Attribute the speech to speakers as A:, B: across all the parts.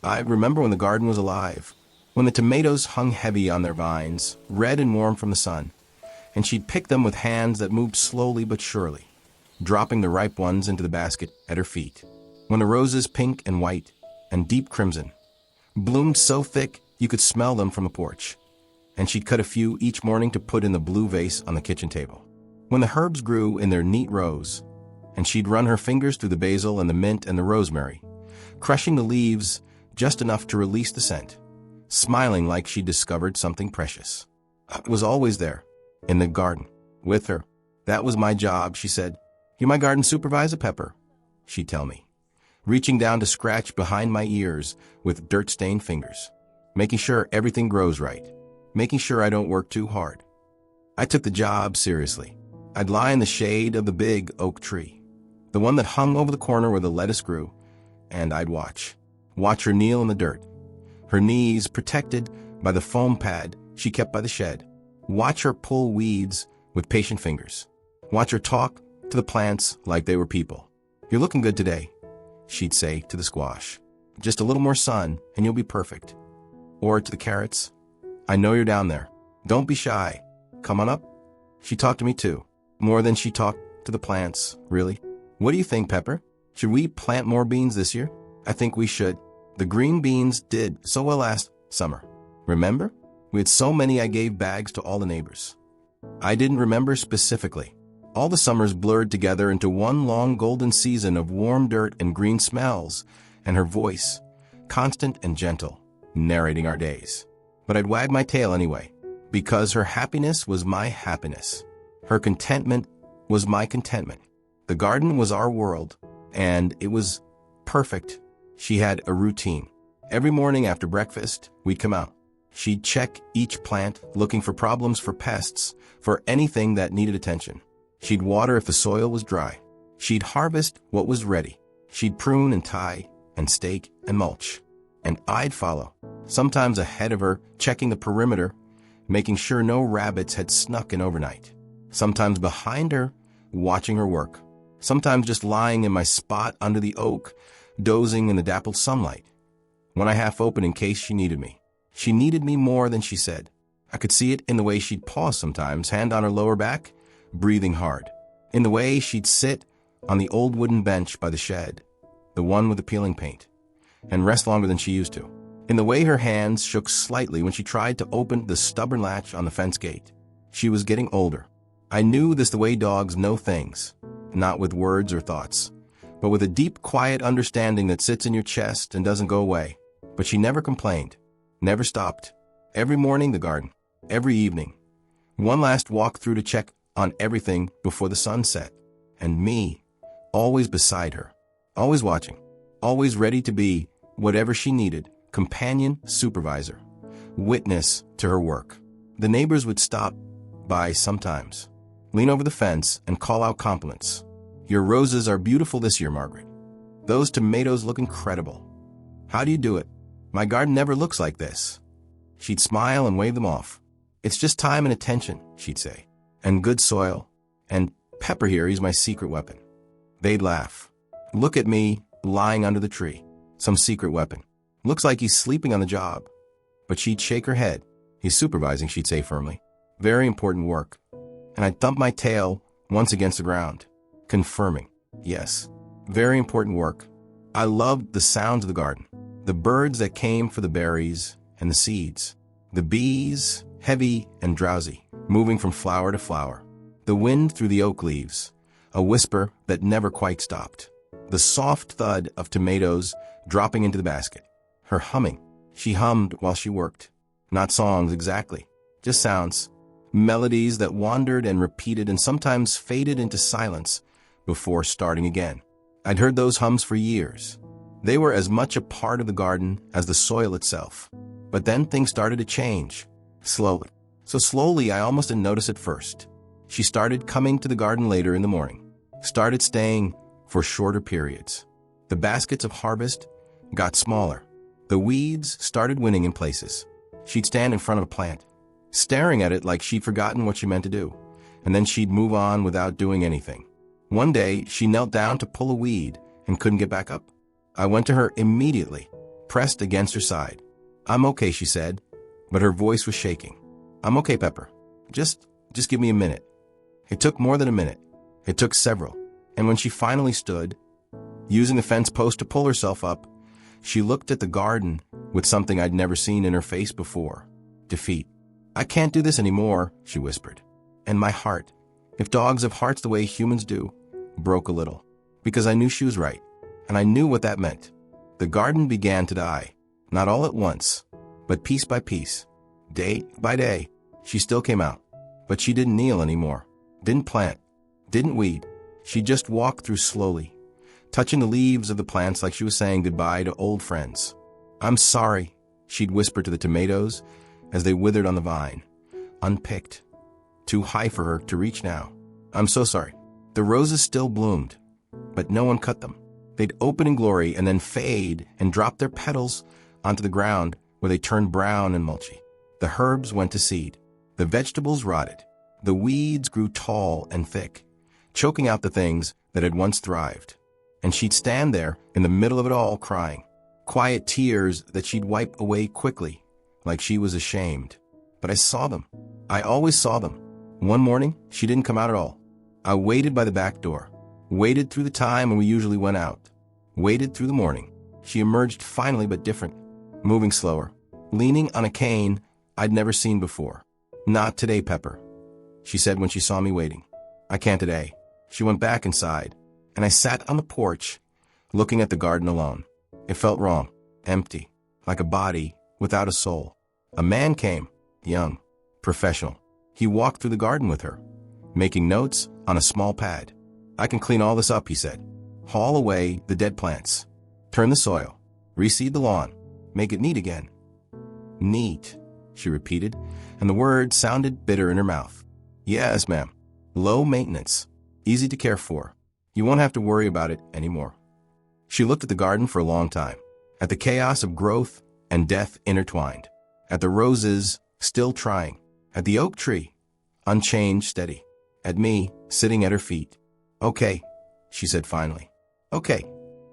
A: I remember when the garden was alive, when the tomatoes hung heavy on their vines, red and warm from the sun, and she'd pick them with hands that moved slowly but surely, dropping the ripe ones into the basket at her feet. When the roses, pink and white and deep crimson, bloomed so thick you could smell them from the porch, and she'd cut a few each morning to put in the blue vase on the kitchen table. When the herbs grew in their neat rows, and she'd run her fingers through the basil and the mint and the rosemary, crushing the leaves just enough to release the scent, smiling like she'd discovered something precious. I was always there, in the garden, with her. That was my job, she said. You're my garden supervisor, Pepper, she'd tell me, reaching down to scratch behind my ears with dirt-stained fingers, making sure everything grows right, making sure I don't work too hard. I took the job seriously. I'd lie in the shade of the big oak tree, the one that hung over the corner where the lettuce grew, and I'd watch her kneel in the dirt, her knees protected by the foam pad she kept by the shed. Watch her pull weeds with patient fingers. Watch her talk to the plants like they were people. You're looking good today, she'd say to the squash. Just a little more sun and you'll be perfect. Or to the carrots, I know you're down there. Don't be shy. Come on up. She talked to me too, more than she talked to the plants, really. What do you think, Pepper? Should we plant more beans this year? I think we should. The green beans did so well last summer. Remember? We had so many I gave bags to all the neighbors. I didn't remember specifically. All the summers blurred together into one long golden season of warm dirt and green smells, and her voice, constant and gentle, narrating our days. But I'd wag my tail anyway, because her happiness was my happiness. Her contentment was my contentment. The garden was our world, and it was perfect. She had a routine. Every morning after breakfast, we'd come out. She'd check each plant, looking for problems, for pests, for anything that needed attention. She'd water if the soil was dry. She'd harvest what was ready. She'd prune and tie and stake and mulch. And I'd follow, sometimes ahead of her, checking the perimeter, making sure no rabbits had snuck in overnight. Sometimes behind her, watching her work. Sometimes just lying in my spot under the oak, dozing in the dappled sunlight. One eye half open in case she needed me. She needed me more than she said. I could see it in the way she'd pause sometimes, hand on her lower back, breathing hard. In the way she'd sit on the old wooden bench by the shed, the one with the peeling paint, and rest longer than she used to. In the way her hands shook slightly when she tried to open the stubborn latch on the fence gate. She was getting older. I knew this the way dogs know things, not with words or thoughts, but with a deep, quiet understanding that sits in your chest and doesn't go away. But she never complained, never stopped. Every morning, the garden. Every evening. One last walk through to check on everything before the sun set. And me, always beside her, always watching, always ready to be whatever she needed, companion, supervisor, witness to her work. The neighbors would stop by sometimes, lean over the fence and call out compliments. Your roses are beautiful this year, Margaret. Those tomatoes look incredible. How do you do it? My garden never looks like this. She'd smile and wave them off. It's just time and attention, she'd say, and good soil, and Pepper here, he's my secret weapon. They'd laugh. Look at me, lying under the tree. Some secret weapon. Looks like he's sleeping on the job. But she'd shake her head. He's supervising, she'd say firmly. Very important work. And I'd thump my tail once against the ground, confirming, yes, very important work. I loved the sounds of the garden, the birds that came for the berries and the seeds, the bees, heavy and drowsy, moving from flower to flower, the wind through the oak leaves, a whisper that never quite stopped, the soft thud of tomatoes dropping into the basket, her humming. She hummed while she worked. Not songs exactly, just sounds, melodies that wandered and repeated and sometimes faded into silence before starting again. I'd heard those hums for years. They were as much a part of the garden as the soil itself. But then things started to change, slowly. So slowly I almost didn't notice at first. She started coming to the garden later in the morning, started staying for shorter periods. The baskets of harvest got smaller. The weeds started winning in places. She'd stand in front of a plant, staring at it like she'd forgotten what she meant to do, and then she'd move on without doing anything. One day, she knelt down to pull a weed and couldn't get back up. I went to her immediately, pressed against her side. "I'm okay," she said, but her voice was shaking. "I'm okay, Pepper. Just give me a minute." It took more than a minute. It took several. And when she finally stood, using the fence post to pull herself up, she looked at the garden with something I'd never seen in her face before. Defeat. "I can't do this anymore," she whispered. And my heart, if dogs have hearts the way humans do, broke a little. Because I knew she was right. And I knew what that meant. The garden began to die. Not all at once, but piece by piece. Day by day, she still came out. But she didn't kneel anymore. Didn't plant. Didn't weed. She just walked through slowly, touching the leaves of the plants like she was saying goodbye to old friends. "I'm sorry," she'd whisper to the tomatoes as they withered on the vine. Unpicked. Too high for her to reach now. "I'm so sorry." The roses still bloomed, but no one cut them. They'd open in glory and then fade and drop their petals onto the ground where they turned brown and mulchy. The herbs went to seed. The vegetables rotted. The weeds grew tall and thick, choking out the things that had once thrived. And she'd stand there in the middle of it all crying. Quiet tears that she'd wipe away quickly, like she was ashamed. But I saw them. I always saw them. One morning, she didn't come out at all. I waited by the back door. Waited through the time when we usually went out. Waited through the morning. She emerged finally but different, moving slower, leaning on a cane I'd never seen before. "Not today, Pepper," she said when she saw me waiting. "I can't today." She went back inside, and I sat on the porch, looking at the garden alone. It felt wrong, empty, like a body without a soul. A man came, young, professional. He walked through the garden with her, making notes on a small pad. "I can clean all this up," he said. "Haul away the dead plants. Turn the soil. Reseed the lawn. Make it neat again." "Neat," she repeated, and the word sounded bitter in her mouth. "Yes, ma'am. Low maintenance. Easy to care for. You won't have to worry about it anymore." She looked at the garden for a long time, at the chaos of growth and death intertwined, at the roses still trying, at the oak tree, unchanged, steady, at me, sitting at her feet. "Okay," she said finally. "Okay."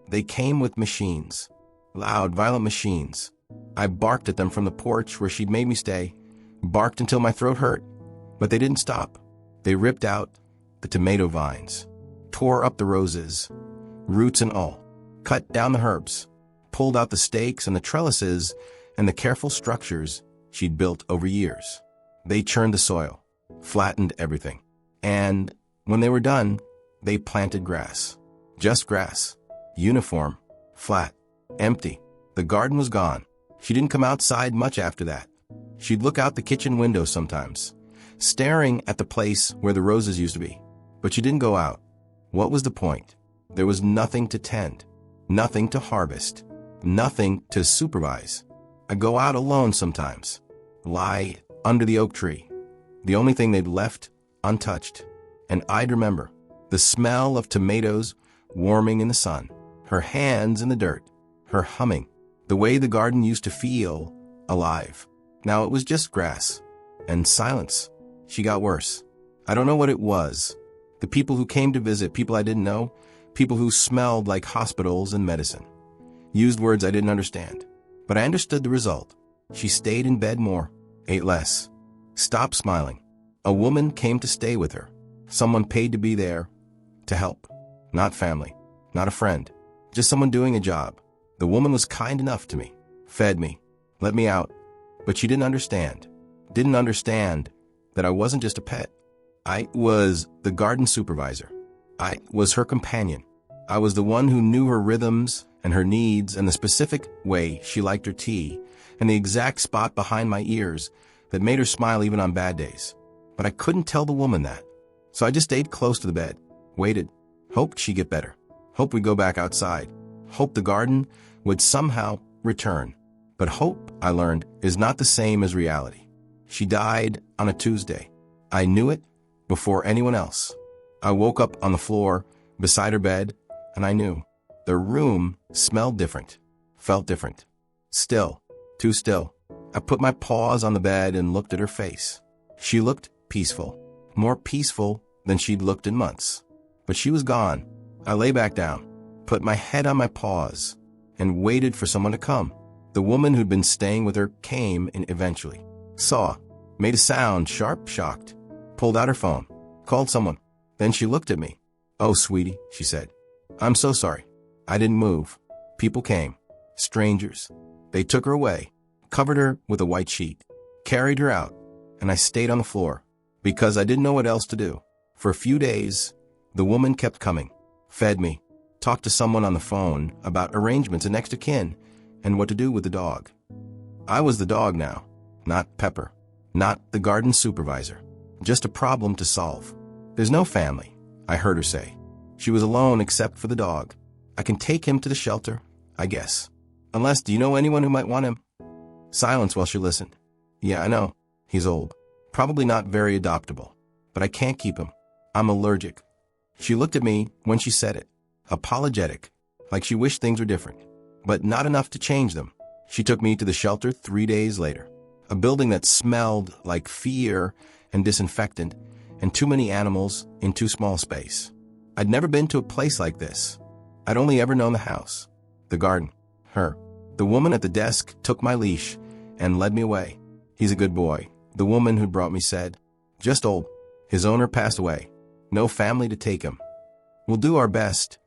A: They came with machines, loud, violent machines. I barked at them from the porch where she'd made me stay, barked until my throat hurt, but they didn't stop. They ripped out the tomato vines, tore up the roses, roots and all, cut down the herbs, pulled out the stakes and the trellises and the careful structures she'd built over years. They churned the soil, flattened everything, and when they were done, they planted grass. Just grass. Uniform. Flat. Empty. The garden was gone. She didn't come outside much after that. She'd look out the kitchen window sometimes, staring at the place where the roses used to be. But she didn't go out. What was the point? There was nothing to tend, nothing to harvest, nothing to supervise. I'd go out alone sometimes, lie under the oak tree, the only thing they'd left untouched. And I'd remember the smell of tomatoes warming in the sun, her hands in the dirt, her humming, the way the garden used to feel alive. Now it was just grass and silence. She got worse. I don't know what it was. The people who came to visit, people I didn't know, people who smelled like hospitals and medicine, used words I didn't understand. But I understood the result. She stayed in bed more, ate less, stopped smiling. A woman came to stay with her. Someone paid to be there, to help. Not family, not a friend, just someone doing a job. The woman was kind enough to me, fed me, let me out. But she didn't understand that I wasn't just a pet. I was the garden supervisor. I was her companion. I was the one who knew her rhythms and her needs and the specific way she liked her tea and the exact spot behind my ears that made her smile even on bad days. But I couldn't tell the woman that. So I just stayed close to the bed, waited, hoped she'd get better, hoped we'd go back outside, hoped the garden would somehow return. But hope, I learned, is not the same as reality. She died on a Tuesday. I knew it before anyone else. I woke up on the floor beside her bed, and I knew. The room smelled different, felt different. Still, too still. I put my paws on the bed and looked at her face. She looked peaceful, more peaceful than she'd looked in months. But she was gone. I lay back down, put my head on my paws, and waited for someone to come. The woman who'd been staying with her came in eventually. Saw, made a sound, sharp, shocked, pulled out her phone, called someone. Then she looked at me. "Oh, sweetie," she said. "I'm so sorry. I didn't move. People came. Strangers. They took her away, covered her with a white sheet, carried her out, and I stayed on the floor because I didn't know what else to do. For a few days, the woman kept coming, fed me, talked to someone on the phone about arrangements and next of kin and what to do with the dog. I was the dog now, not Pepper, not the garden supervisor, just a problem to solve. There's no family," I heard her say. She was alone except for the dog. "I can take him to the shelter, I guess. Unless, do you know anyone who might want him?" Silence while she listened. "Yeah, I know. He's old. Probably not very adoptable. But I can't keep him. I'm allergic." She looked at me when she said it, apologetic, like she wished things were different, but not enough to change them. She took me to the shelter 3 days later, a building that smelled like fear and disinfectant and too many animals in too small space. I'd never been to a place like this. I'd only ever known the house, the garden, her. The woman at the desk took my leash and led me away. "He's a good boy," the woman who brought me said. "Just old. His owner passed away. No family to take him." "We'll do our best,"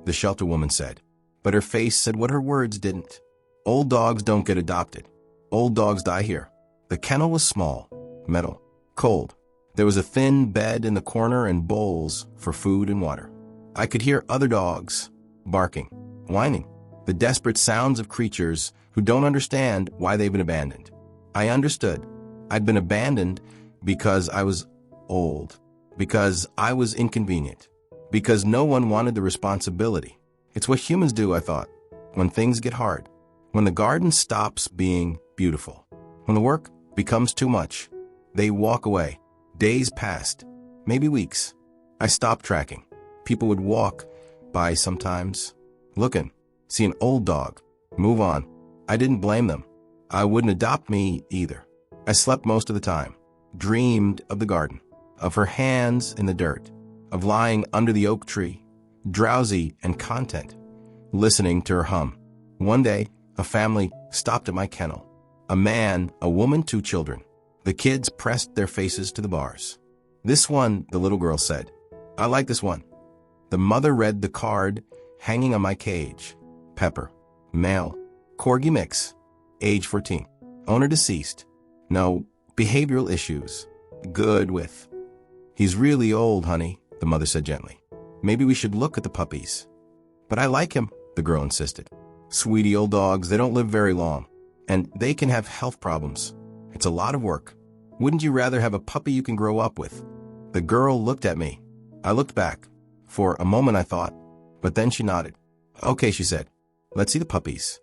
A: the shelter woman said. But her face said what her words didn't. "Old dogs don't get adopted. Old dogs die here." The kennel was small, metal, cold. There was a thin bed in the corner and bowls for food and water. I could hear other dogs barking, whining, the desperate sounds of creatures who don't understand why they've been abandoned. I understood. I'd been abandoned because I was old, because I was inconvenient, because no one wanted the responsibility. It's what humans do, I thought, when things get hard, when the garden stops being beautiful, when the work becomes too much. They walk away. Days passed, maybe weeks. I stopped tracking. People would walk by sometimes, looking, see an old dog, move on. I didn't blame them. I wouldn't adopt me either. I slept most of the time, dreamed of the garden, of her hands in the dirt, of lying under the oak tree, drowsy and content, listening to her hum. One day, a family stopped at my kennel. A man, a woman, 2 children. The kids pressed their faces to the bars. "This one," the little girl said. "I like this one." The mother read the card hanging on my cage. Pepper, male, corgi mix, age 14, owner deceased, no behavioral issues, good with. "He's really old, honey," the mother said gently. "Maybe we should look at the puppies." "But I like him," the girl insisted. "Sweetie old dogs, they don't live very long, and they can have health problems. It's a lot of work. Wouldn't you rather have a puppy you can grow up with?" The girl looked at me. I looked back. For a moment I thought, but then she nodded. "Okay," she said. "Let's see the puppies."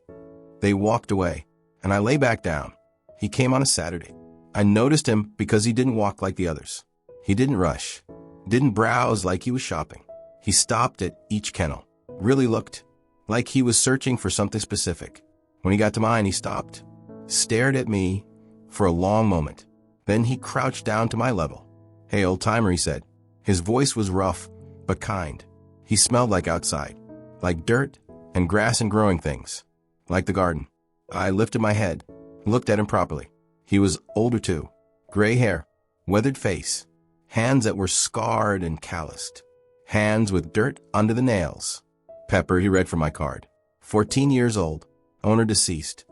A: They walked away, and I lay back down. He came on a Saturday. I noticed him because he didn't walk like the others. He didn't rush, didn't browse like he was shopping. He stopped at each kennel, really looked, like he was searching for something specific. When he got to mine, he stopped, stared at me for a long moment. Then he crouched down to my level. "Hey, old timer," he said. His voice was rough, but kind. He smelled like outside, like dirt and grass and growing things, like the garden. I lifted my head, looked at him properly. He was older too, gray hair, weathered face, hands that were scarred and calloused, hands with dirt under the nails. "Pepper," he read from my card. 14 years old, owner deceased.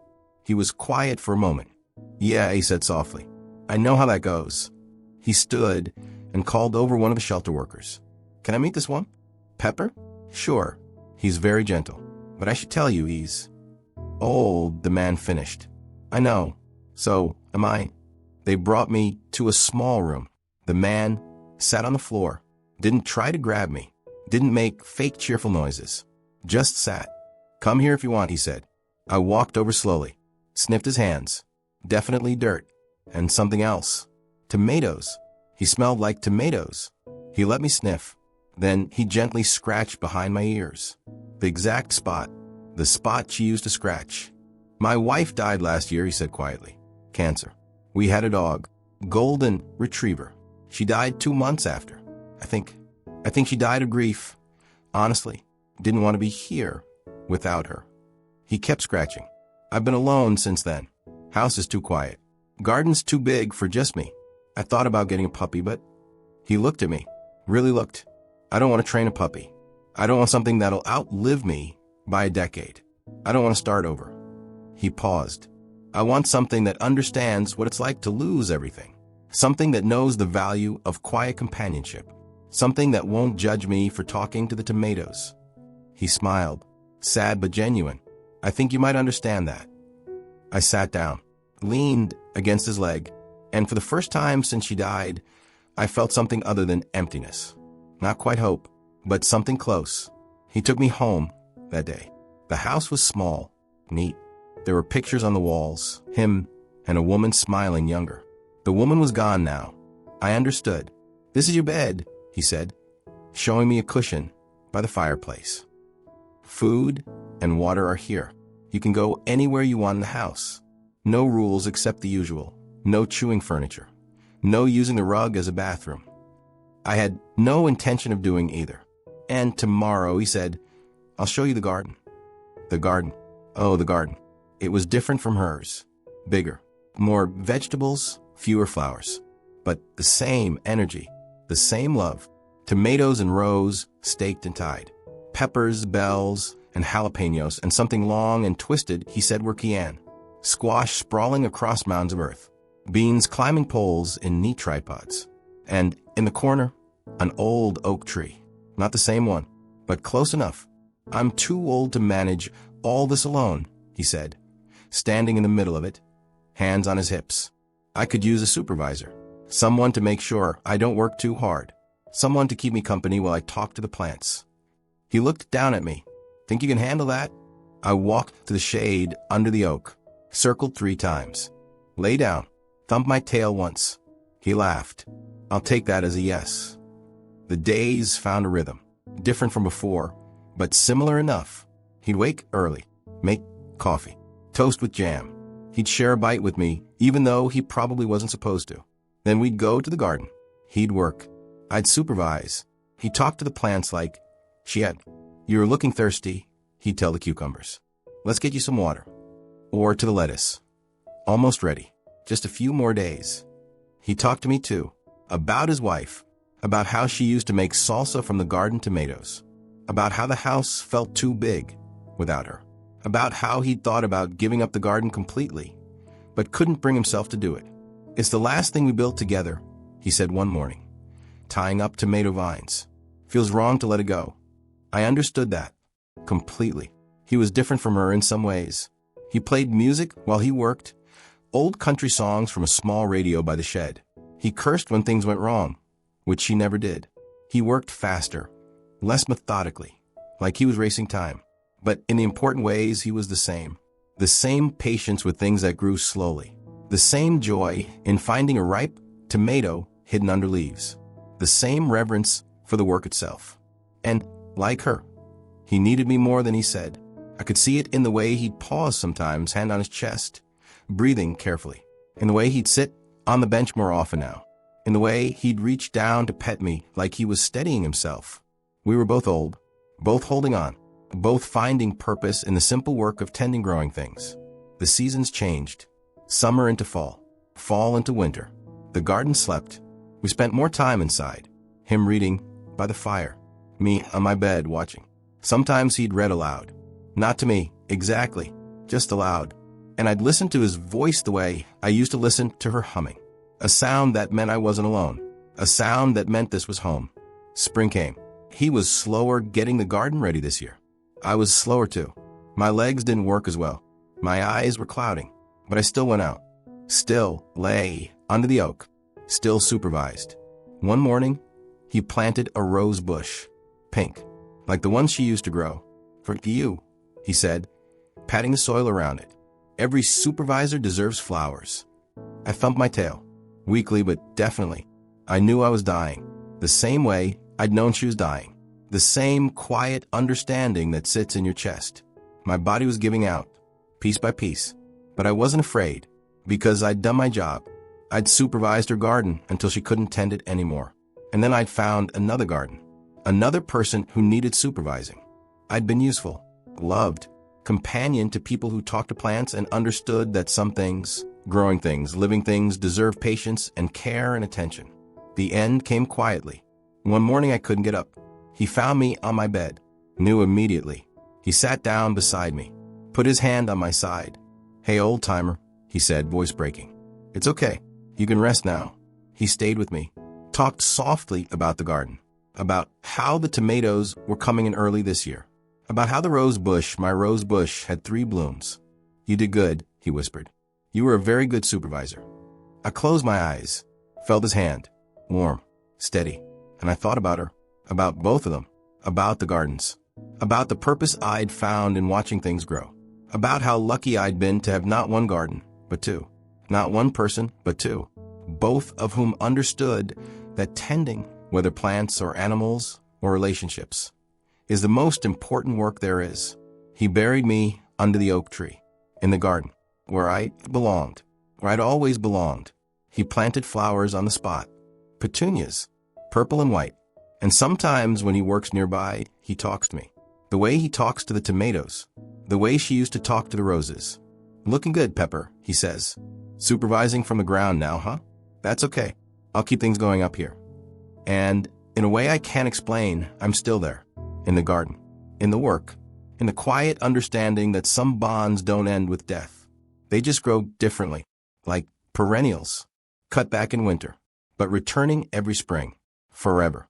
A: He was quiet for a moment. "Yeah," he said softly. "I know how that goes." He stood and called over one of the shelter workers. "Can I meet this one? Pepper?" "Sure." "He's very gentle. But I should tell you, he's old," the man finished. "I know. So am I." They brought me to a small room. The man sat on the floor, didn't try to grab me, didn't make fake cheerful noises, just sat. "Come here if you want," he said. I walked over slowly, sniffed his hands. Definitely dirt. And something else. Tomatoes. He smelled like tomatoes. He let me sniff. Then he gently scratched behind my ears. The exact spot. The spot she used to scratch. "My wife died last year," he said quietly. "Cancer. We had a dog. Golden retriever. She died 2 months after. I think she died of grief. Honestly, didn't want to be here without her." He kept scratching. I've been alone since then. House is too quiet. Garden's too big for just me. I thought about getting a puppy, but he looked at me. Really looked. I don't want to train a puppy. I don't want something that'll outlive me by a decade. I don't want to start over. He paused. I want something that understands what it's like to lose everything. Something that knows the value of quiet companionship. Something that won't judge me for talking to the tomatoes. He smiled, sad but genuine. I think you might understand that. I sat down, leaned against his leg, and for the first time since she died, I felt something other than emptiness. Not quite hope, but something close. He took me home that day. The house was small, neat. There were pictures on the walls, him and a woman smiling younger. The woman was gone now. I understood. This is your bed, he said, showing me a cushion by the fireplace. Food and water are here. You can go anywhere you want in the house. No rules except the usual. No chewing furniture. No using the rug as a bathroom. I had no intention of doing either. And tomorrow, he said, I'll show you the garden. The garden. Oh, the garden. It was different from hers. Bigger. More vegetables, fewer flowers. But the same energy. The same love. Tomatoes in rows, staked and tied. Peppers, bells, and jalapenos, and something long and twisted he said were cayenne. Squash sprawling across mounds of earth. Beans climbing poles in neat tripods. And in the corner, an old oak tree. Not the same one, but close enough. I'm too old to manage all this alone, he said, standing in the middle of it, hands on his hips. I could use a supervisor. Someone to make sure I don't work too hard. Someone to keep me company while I talk to the plants. He looked down at me. Think you can handle that? I walked to the shade under the oak, circled 3 times. Lay down, thumped my tail once. He laughed. I'll take that as a yes. The days found a rhythm, different from before, but similar enough. He'd wake early, make coffee, toast with jam. He'd share a bite with me, even though he probably wasn't supposed to. Then we'd go to the garden. He'd work. I'd supervise. He'd talk to the plants like, Chiet, you're looking thirsty, he'd tell the cucumbers. Let's get you some water. Or to the lettuce. Almost ready. Just a few more days. He talked to me too, about his wife, about how she used to make salsa from the garden tomatoes, about how the house felt too big without her, about how he'd thought about giving up the garden completely, but couldn't bring himself to do it. It's the last thing we built together, he said one morning, tying up tomato vines. Feels wrong to let it go. I understood that completely. He was different from her in some ways. He played music while he worked, old country songs from a small radio by the shed. He cursed when things went wrong, which she never did. He worked faster, less methodically, like he was racing time. But in the important ways, he was the same. The same patience with things that grew slowly. The same joy in finding a ripe tomato hidden under leaves. The same reverence for the work itself. And like her, he needed me more than he said. I could see it in the way he'd pause sometimes, hand on his chest, breathing carefully. In the way he'd sit on the bench more often now. In the way he'd reach down to pet me like he was steadying himself. We were both old, both holding on, both finding purpose in the simple work of tending growing things. The seasons changed. Summer into fall, fall into winter. The garden slept. We spent more time inside, him reading by the fire, me on my bed watching. Sometimes he'd read aloud. Not to me, exactly, just aloud. And I'd listen to his voice the way I used to listen to her humming. A sound that meant I wasn't alone. A sound that meant this was home. Spring came. He was slower getting the garden ready this year. I was slower too. My legs didn't work as well. My eyes were clouding. But I still went out. Still lay under the oak. Still supervised. One morning, he planted a rose bush. Pink. Like the ones she used to grow. For you, he said, patting the soil around it. Every supervisor deserves flowers. I thumped my tail. Weakly, but definitely. I knew I was dying. The same way I'd known she was dying. The same quiet understanding that sits in your chest. My body was giving out, piece by piece. But I wasn't afraid, because I'd done my job. I'd supervised her garden until she couldn't tend it anymore. And then I'd found another garden. Another person who needed supervising. I'd been useful, loved, companion to people who talked to plants and understood that some things, growing things, living things, deserve patience and care and attention. The end came quietly. One morning I couldn't get up. He found me on my bed, knew immediately. He sat down beside me, put his hand on my side. "Hey, old-timer," he said, voice breaking. "It's okay. You can rest now." He stayed with me, talked softly about the garden, about how the tomatoes were coming in early this year, about how the rose bush, my rose bush, had 3 blooms. "You did good," he whispered. "You were a very good supervisor." I closed my eyes, felt his hand, warm, steady, and I thought about her, about both of them, about the gardens, about the purpose I'd found in watching things grow, about how lucky I'd been to have not one garden, but 2, not one person, but 2, both of whom understood that tending, whether plants or animals or relationships, is the most important work there is. He buried me under the oak tree, in the garden, where I belonged, where I'd always belonged. He planted flowers on the spot, petunias, purple and white, and sometimes when he works nearby, he talks to me. The way he talks to the tomatoes, the way she used to talk to the roses. "Looking good, Pepper," he says. "Supervising from the ground now, huh? That's okay. I'll keep things going up here." And in a way I can't explain, I'm still there, in the garden, in the work, in the quiet understanding that some bonds don't end with death. They just grow differently, like perennials, cut back in winter, but returning every spring, forever.